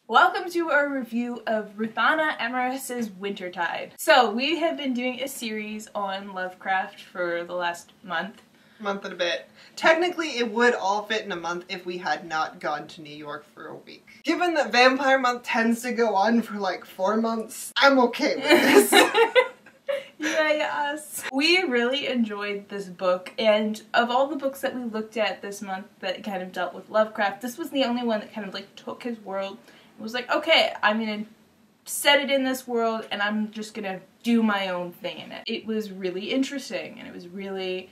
Welcome to our review of Ruthanna Emrys' Wintertide. So we have been doing a series on Lovecraft for the last month. Month and a bit. Technically it would all fit in a month if we had not gone to New York for a week. Given that Vampire Month tends to go on for like 4 months, I'm okay with this. Yes. We really enjoyed this book, and of all the books that we looked at this month that kind of dealt with Lovecraft, this was the only one that kind of like took his world and was like, okay, I'm gonna set it in this world and I'm just gonna do my own thing in it. It was really interesting and it was really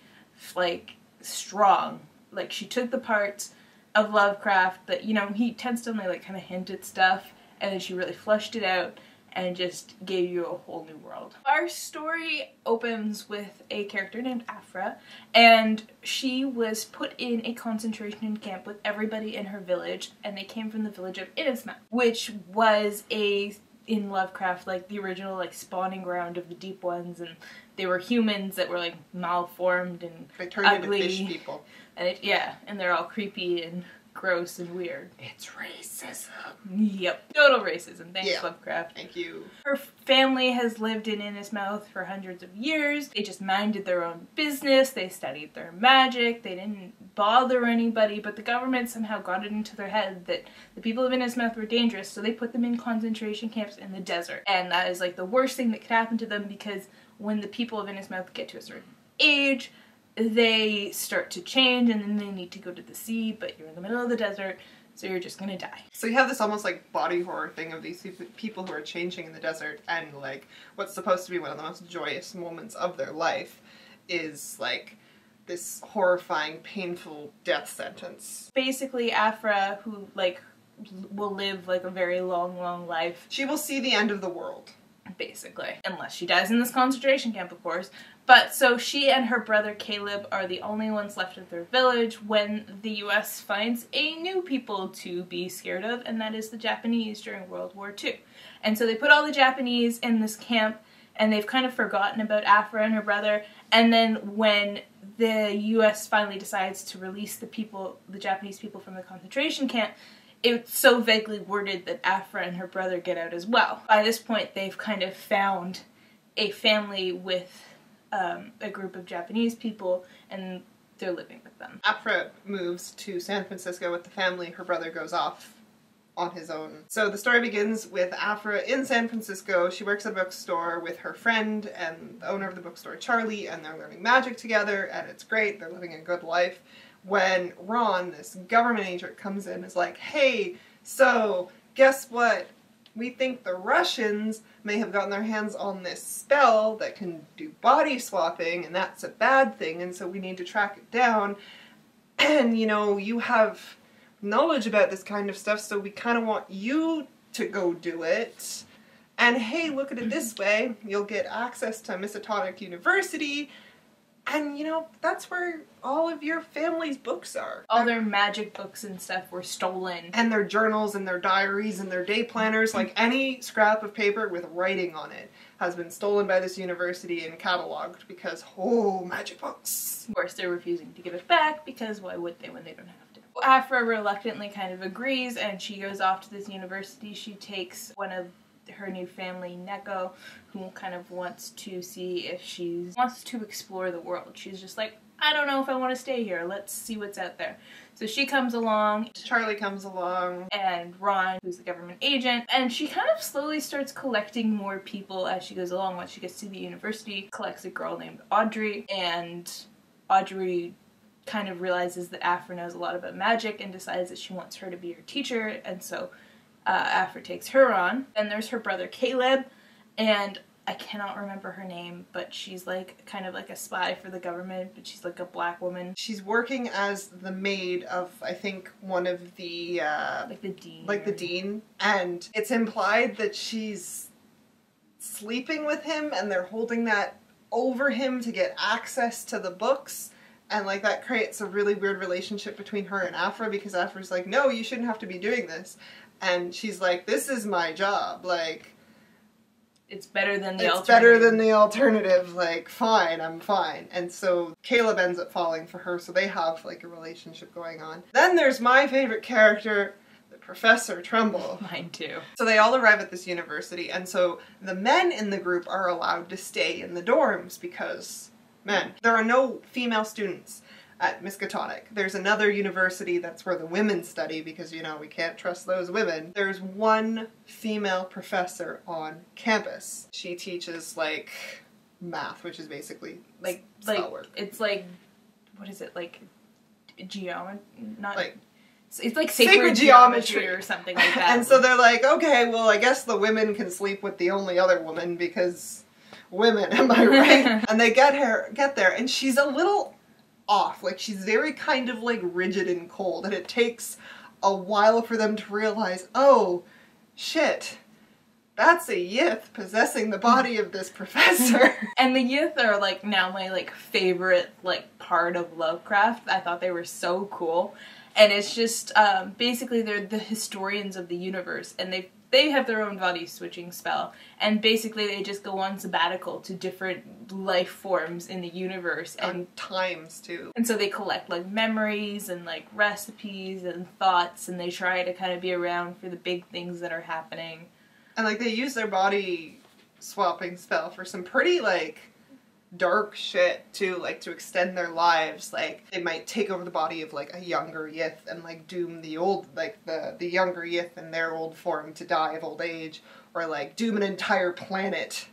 like strong. Like, she took the parts of Lovecraft that, you know, he tends to only like kind of hint at stuff, and then she really fleshed it out and just gave you a whole new world. Our story opens with a character named Afra, and she was put in a concentration camp with everybody in her village, and they came from the village of Innismouth, which was in Lovecraft, like the original like spawning ground of the Deep Ones, and they were humans that were like malformed and they turned ugly into fish people. And and they're all creepy and gross and weird. It's racism. Yep. Total racism. Thanks, yeah. Lovecraft. Thank you. Her family has lived in Innismouth for hundreds of years. They just minded their own business. They studied their magic. They didn't bother anybody, but the government somehow got it into their head that the people of Innismouth were dangerous, so they put them in concentration camps in the desert. And that is like the worst thing that could happen to them, because when the people of Innismouth get to a certain age, they start to change, and then they need to go to the sea, but you're in the middle of the desert, so you're just gonna die. So you have this almost like body horror thing of these people who are changing in the desert, and like what's supposed to be one of the most joyous moments of their life is like this horrifying, painful death sentence. Basically, Afra, who like will live like a very long, long life. She will see the end of the world. Basically. Unless she dies in this concentration camp, of course. But so she and her brother Caleb are the only ones left of their village when the US finds a new people to be scared of, and that is the Japanese during World War II. And so they put all the Japanese in this camp, and they've kind of forgotten about Afra and her brother, and then when the US finally decides to release the Japanese people from the concentration camp, it's so vaguely worded that Afra and her brother get out as well. By this point, they've kind of found a family with a group of Japanese people, and they're living with them. Afra moves to San Francisco with the family. Her brother goes off on his own. So the story begins with Afra in San Francisco. She works at a bookstore with her friend and the owner of the bookstore, Charlie, and they're learning magic together, and it's great. They're living a good life. When Ron, this government agent, comes in and is like, hey, so guess what? We think the Russians may have gotten their hands on this spell that can do body swapping, and that's a bad thing, and so we need to track it down. And, you know, you have knowledge about this kind of stuff, so we kind of want you to go do it. And hey, look at it this way, you'll get access to Miskatonic University, and, you know, that's where all of your family's books are. All their magic books and stuff were stolen. And their journals and their diaries and their day planners, like any scrap of paper with writing on it, has been stolen by this university and cataloged because, oh, magic books. Of course, they're refusing to give it back, because why would they when they don't have to? Afra reluctantly kind of agrees, and she goes off to this university. She takes one of her new family, Neko, who kind of wants to see if she wants to explore the world. She's just like, I don't know if I want to stay here. Let's see what's out there. So she comes along. Charlie comes along. And Ron, who's the government agent. And she kind of slowly starts collecting more people as she goes along. Once she gets to the university, collects a girl named Audrey. And Audrey kind of realizes that Afra knows a lot about magic and decides that she wants her to be her teacher. And so Afra takes her on. Then there's her brother Caleb, and I cannot remember her name, but she's like kind of like a spy for the government, but she's like a black woman. She's working as the maid of, I think, one of the like the dean. Like the dean, and it's implied that she's sleeping with him, and they're holding that over him to get access to the books. And like that creates a really weird relationship between her and Afra, because Afra's like, no, you shouldn't have to be doing this. And she's like, this is my job, like, it's better than the alternative. It's better than the alternative, like, fine, I'm fine. And so Caleb ends up falling for her, so they have like a relationship going on. Then there's my favorite character, the Professor Trumbull. Mine too. So they all arrive at this university, and so the men in the group are allowed to stay in the dorms because, men, there are no female students at Miskatonic. There's another university that's where the women study because, you know, we can't trust those women. There's one female professor on campus. She teaches, like, math, which is basically spell work. It's like, what is it, like, geometry? Not... Like... It's like sacred geometry or something like that. And so they're like, okay, well, I guess the women can sleep with the only other woman because women, am I right? And they get there, and she's a little off. Like, she's very kind of, like, rigid and cold, and it takes a while for them to realize, oh, shit, that's a Yith possessing the body of this professor. And the Yith are, like, now my, like, favorite, like, part of Lovecraft. I thought they were so cool. And it's just, basically they're the historians of the universe, and they have their own body switching spell, and basically they just go on sabbatical to different life forms in the universe. And times, too. And so they collect, like, memories and, like, recipes and thoughts, and they try to kind of be around for the big things that are happening. And, like, they use their body swapping spell for some pretty, like... dark shit too, like to extend their lives. Like they might take over the body of like a younger Yith and like doom the old, like the younger Yith in their old form to die of old age, or like doom an entire planet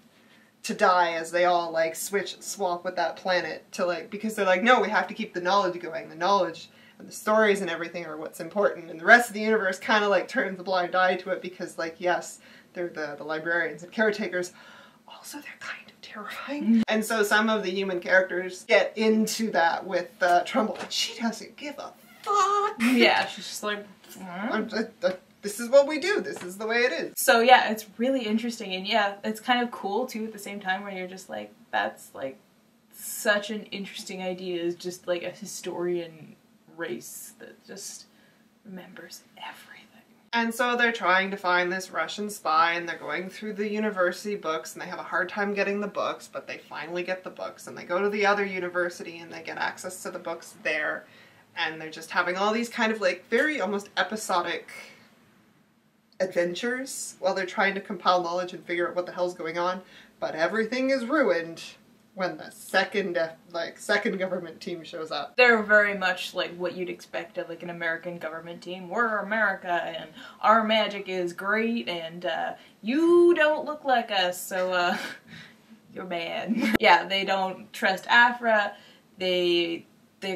to die as they all like swap with that planet to like, because they're like, no, we have to keep the knowledge going. The knowledge and the stories and everything are what's important, and the rest of the universe kind of like turns a blind eye to it because like, yes, they're the librarians and caretakers, also they're kind of terrifying. And so some of the human characters get into that with Trumbull, and she doesn't give a fuck. Yeah, she's just like, this is what we do, this is the way it is. So yeah, it's really interesting, and yeah, it's kind of cool too at the same time, where you're just like, that's like such an interesting idea, is just like a historian race that just remembers everything. And so they're trying to find this Russian spy, and they're going through the university books, and they have a hard time getting the books, but they finally get the books, and they go to the other university, and they get access to the books there, and they're just having all these kind of like very almost episodic adventures while they're trying to compile knowledge and figure out what the hell's going on, but everything is ruined when the second government team shows up. They're very much like what you'd expect of like an American government team. We're America, and our magic is great, and you don't look like us, so you're bad. Yeah, they don't trust Aphra. They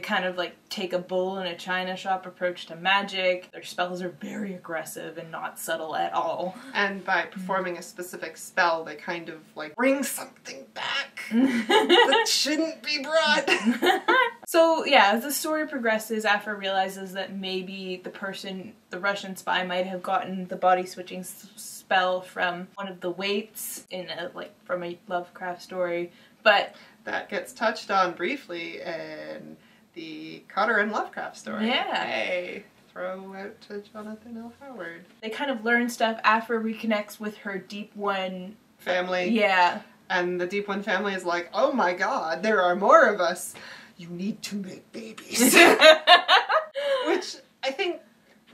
kind of like take a bull in a china shop approach to magic. Their spells are very aggressive and not subtle at all. And by performing a specific spell, they kind of like bring something back that shouldn't be brought. So yeah, as the story progresses, Aphra realizes that maybe the Russian spy might have gotten the body switching spell from one of the Waits from a Lovecraft story, but that gets touched on briefly in the Cutter and Lovecraft story. Yeah. Hey, throw out to Jonathan L. Howard. They kind of learn stuff. Aphra reconnects with her Deep One family. Yeah. And the Deep One family is like, oh my god, there are more of us. You need to make babies. Which I think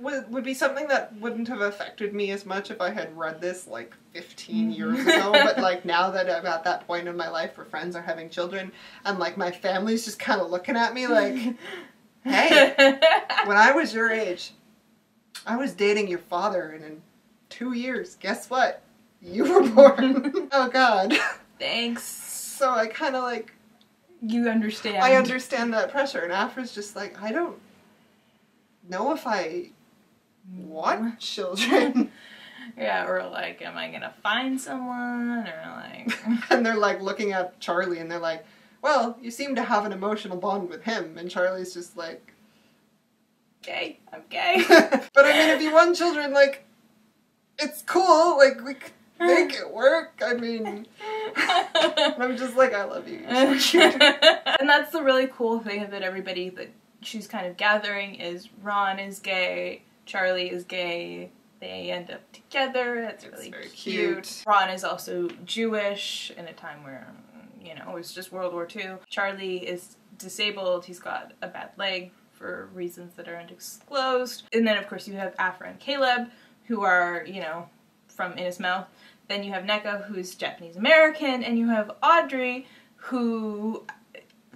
would be something that wouldn't have affected me as much if I had read this like 15 years ago, but like now that I'm at that point in my life where friends are having children and like my family's just kind of looking at me like, hey, when I was your age, I was dating your father, and in 2 years, guess what? You were born. Oh god. Thanks. So I kind of like... You understand. I understand that pressure, and Aphra's just like, I don't know if I want children. Yeah, or like, am I gonna find someone, or like... And they're like looking at Charlie, and they're like, well, you seem to have an emotional bond with him, and Charlie's just like... Gay. I'm gay. But I mean, if you want children, like, it's cool, like, we could make it work, I mean... And I'm just like, I love you, you're so cute. And that's the really cool thing of it, everybody that she's kind of gathering is Ron is gay, Charlie is gay, they end up together, it's really very cute. Ron is also Jewish in a time where, you know, it was just World War II. Charlie is disabled, he's got a bad leg for reasons that aren't disclosed. And then, of course, you have Afra and Caleb, who are, you know, from Innismouth. Then you have Neko, who's Japanese-American, and you have Audrey, who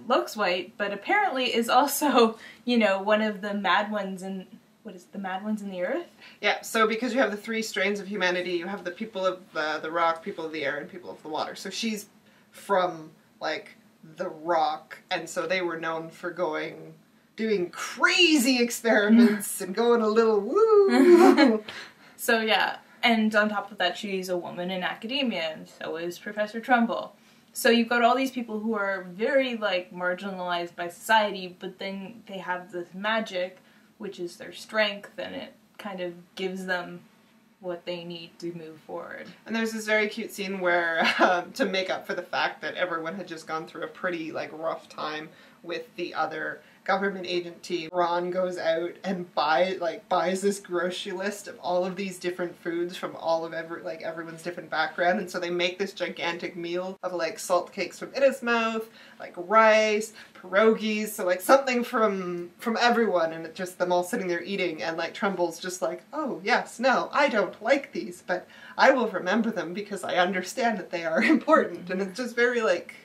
looks white, but apparently is also, you know, one of the mad ones in... What is it, the mad ones in the earth? Yeah, so because you have the three strains of humanity, you have the people of the rock, people of the air, and people of the water. So she's from, like, the rock, and so they were known for doing crazy experiments and going a little woo! So yeah, and on top of that, she's a woman in academia, and so is Professor Trumbull. So you've got all these people who are very, like, marginalized by society, but then they have this magic, which is their strength, and it kind of gives them what they need to move forward. And there's this very cute scene where, to make up for the fact that everyone had just gone through a pretty, like, rough time with the other government agency, Ron goes out and buys this grocery list of all of these different foods from all of everyone's different background, and so they make this gigantic meal of, like, salt cakes from Innismouth, like rice, pierogies, so, like, something from everyone, and it's just them all sitting there eating, and, like, Trumbull's just like, oh yes, no, I don't like these, but I will remember them because I understand that they are important, and it's just very, like,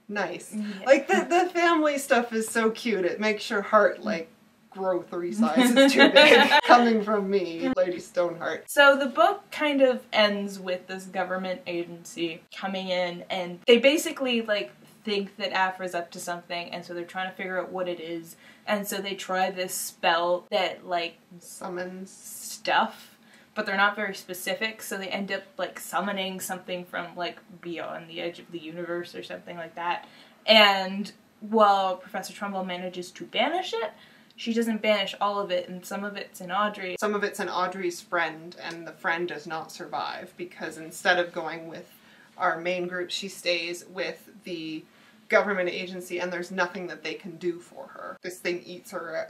nice. Yeah. Like, the family stuff is so cute. It makes your heart, like, grow 3 sizes too big, coming from me, Lady Stoneheart. So the book kind of ends with this government agency coming in, and they basically, like, think that Afra's up to something, and so they're trying to figure out what it is, and so they try this spell that, like, summons stuff, but they're not very specific, so they end up, like, summoning something from, like, beyond the edge of the universe or something like that. And while Professor Trumbull manages to banish it, she doesn't banish all of it, and some of it's in Audrey. Some of it's in Audrey's friend, and the friend does not survive, because instead of going with our main group, she stays with the government agency, and there's nothing that they can do for her. This thing eats her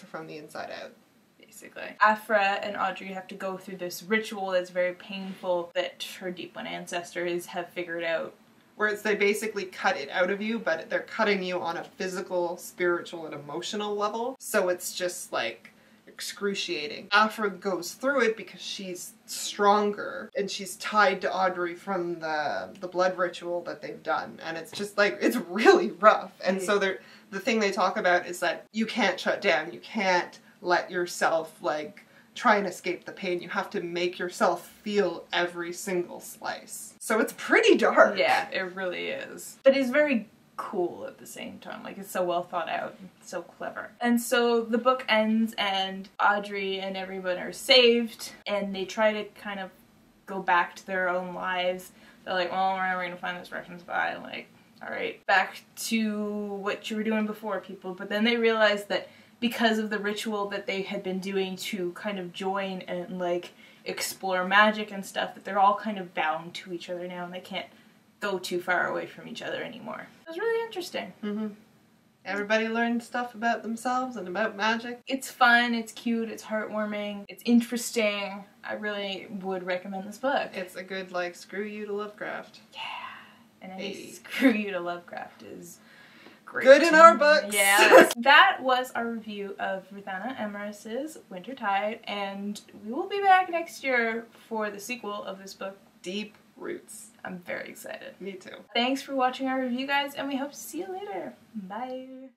from the inside out. Basically. Afra and Audrey have to go through this ritual that's very painful that her Deep One ancestors have figured out. Where they basically cut it out of you, but they're cutting you on a physical, spiritual, and emotional level. So it's just, like, excruciating. Afra goes through it because she's stronger, and she's tied to Audrey from the blood ritual that they've done. And it's just, like, it's really rough. And so the thing they talk about is that you can't shut down, you can't let yourself, like, try and escape the pain. You have to make yourself feel every single slice. So it's pretty dark. Yeah, it really is. But it's very cool at the same time. Like, it's so well thought out and so clever. And so the book ends, and Audrey and everyone are saved, and they try to kind of go back to their own lives. They're like, well, we're never gonna find this reference by, like, alright, back to what you were doing before, people. But then they realize that because of the ritual that they had been doing to kind of join and, like, explore magic and stuff, that they're all kind of bound to each other now, and they can't go too far away from each other anymore. It was really interesting. Mm-hmm. Everybody learned stuff about themselves and about magic. It's fun, it's cute, it's heartwarming, it's interesting. I really would recommend this book. It's a good, like, screw you to Lovecraft. Yeah. And any screw you to Lovecraft is great. Good in our books! Yeah. That was our review of Ruthanna Emrys' Wintertide, and we will be back next year for the sequel of this book, Deep Roots. I'm very excited. Me too. Thanks for watching our review, guys, and we hope to see you later. Bye!